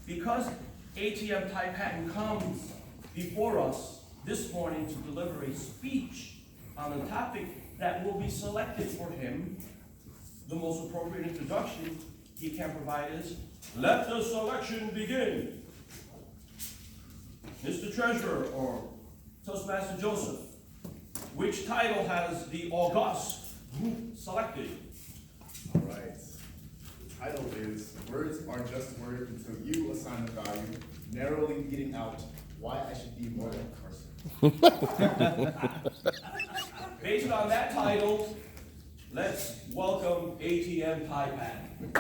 Because ATM Ty Patten comes before us this morning to deliver a speech on a topic that will be selected for him, the most appropriate introduction he can provide is, "Let the selection begin." Mr. Treasurer, or Toastmaster Joseph, which title has the august group selected? All right. The title is "Words Are Just Words Until You Assign a Value, Narrowly Getting Out Why I Should Be More Than a Person." Based on that title, let's welcome ATM Ty Patten.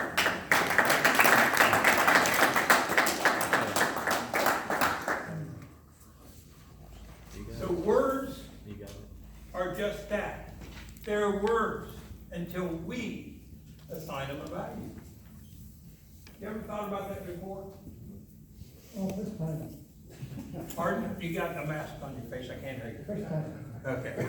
So words are just that. They're words until we assign them a value. You ever thought about that before? Oh, this time. Pardon? You got a mask on your face, I can't hear you. First time. Okay.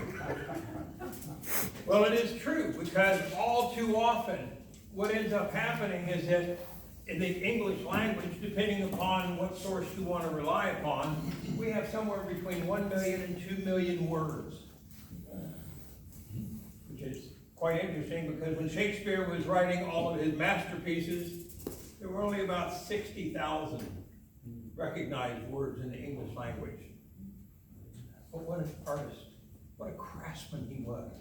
Well, it is true, because all too often, what ends up happening is that in the English language, depending upon what source you want to rely upon, we have somewhere between 1 million and 2 million words. Which is quite interesting, because when Shakespeare was writing all of his masterpieces, there were only about 60,000 recognized words in the English language. But what an artist, what a craftsman he was.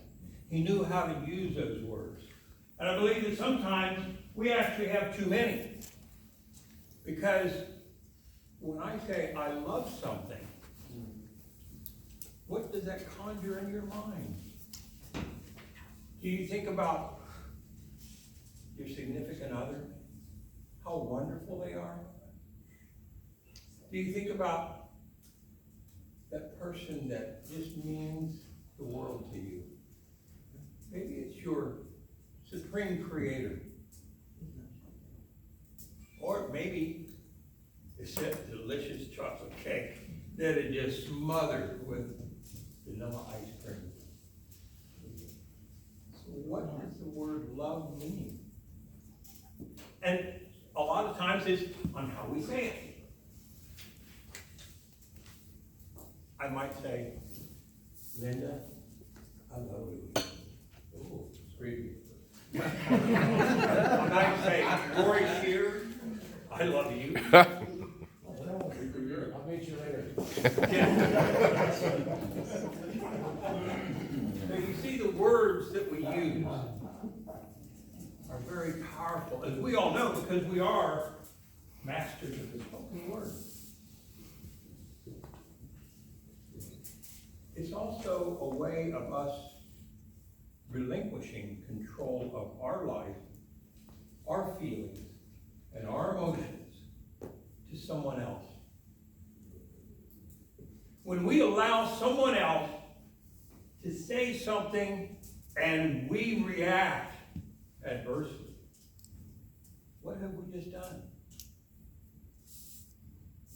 He knew how to use those words. And I believe that sometimes we actually have too many. Because when I say I love something, what does that conjure in your mind? Do you think about your significant other? How wonderful they are? Do you think about that person that just means the world to you? Maybe it's your supreme creator. Or maybe it's that delicious chocolate cake that is just smothered with vanilla ice cream. So what does the word love mean? And a lot of times it's on how we say it. I might say, "Linda, I love you." Oh, it's creepy. I might say, "Rory Shear, I love you." I'll meet you later. Yeah. So you see, the words that we use are very powerful, as we all know, because we are masters of the spoken word. It's also a way of us relinquishing control of our life, our feelings, and our emotions to someone else. When we allow someone else to say something and we react adversely, what have we just done?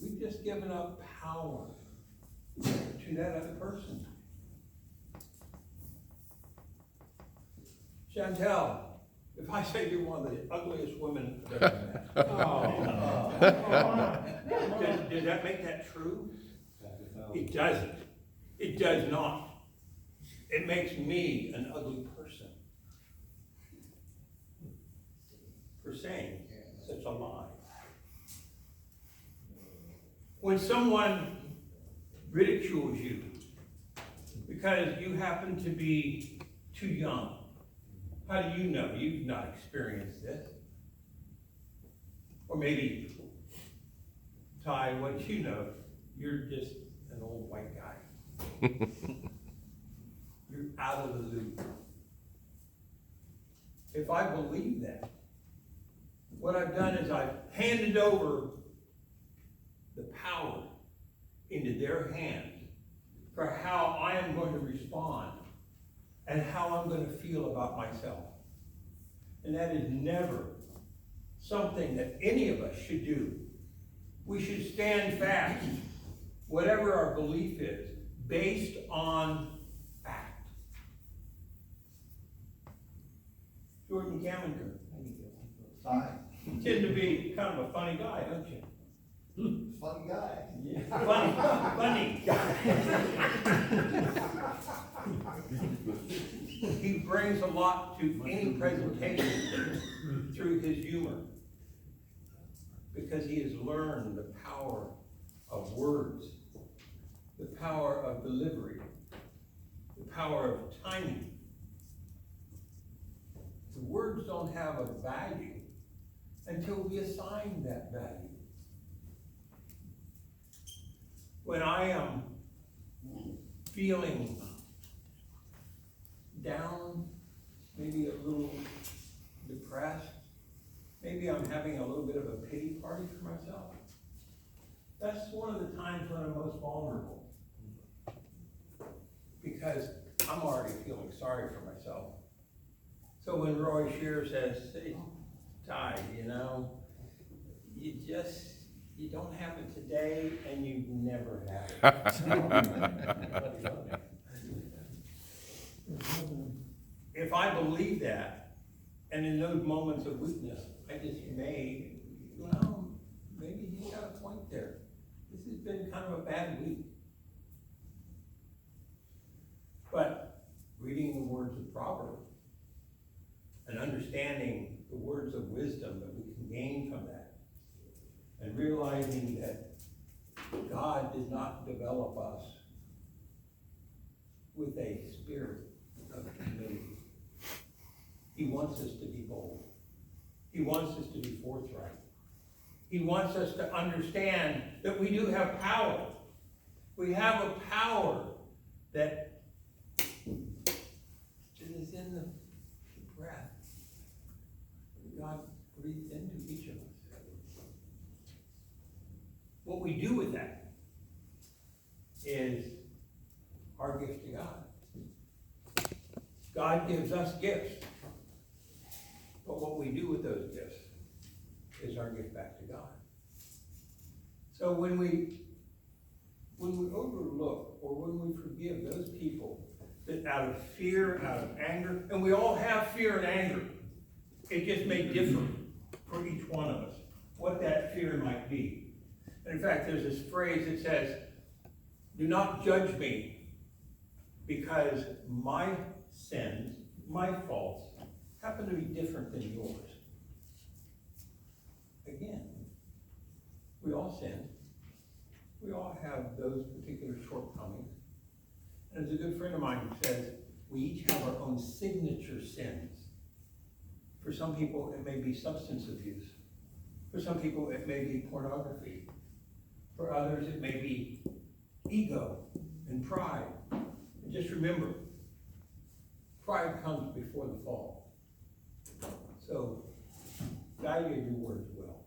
We've just given up power to that other person. Chantel, if I say you're one of the ugliest women I've ever met, does that make that true? It doesn't. It does not. It makes me an ugly person for saying such a lie. When someone ridicules you because you happen to be too young, how do you know? You've not experienced this. Or maybe, Ty, what do you know? You're just an old white guy. You're out of the loop. If I believe that, what I've done is I've handed over the power into their hands for how I am going to respond and how I'm going to feel about myself. And that is never something that any of us should do. We should stand fast, whatever our belief is, based on fact. Jordan Camenger. Hi. You tend to be kind of a funny guy, don't you? Funny. He brings a lot to any presentation through his humor. Because he has learned the power of words, the power of delivery, the power of timing. The words don't have a value until we assign that value. When I am feeling down, maybe a little depressed, maybe I'm having a little bit of a pity party for myself, that's one of the times when I'm most vulnerable. Because I'm already feeling sorry for myself. So when Roy Shearer says, "Hey, Ty, you don't have it today and you never have it." If I believe that, and in those moments of weakness, I just maybe he's got a point there. This has been kind of a bad week. But reading the words of Proverbs and understanding the words of wisdom that we can gain from that, and realizing that God did not develop us with a spirit of humility. He wants us to be bold. He wants us to be forthright. He wants us to understand that we do have power. We have a power that is in the breath that God breathed into each of us. What we do with that is our gift to God. God gives us gifts. But what we do with those gifts is our gift back to God. So when we overlook or when we forgive those people that out of fear, out of anger, and we all have fear and anger, it just may differ for each one of us, what that fear might be. And in fact, there's this phrase that says, "Do not judge me because my sins, my faults, happen to be different than yours." Again, we all sin. We all have those particular shortcomings. And there's a good friend of mine who says, we each have our own signature sins. For some people, it may be substance abuse. For some people, it may be pornography. For others, it may be ego and pride. And just remember, pride comes before the fall. So, value your words well.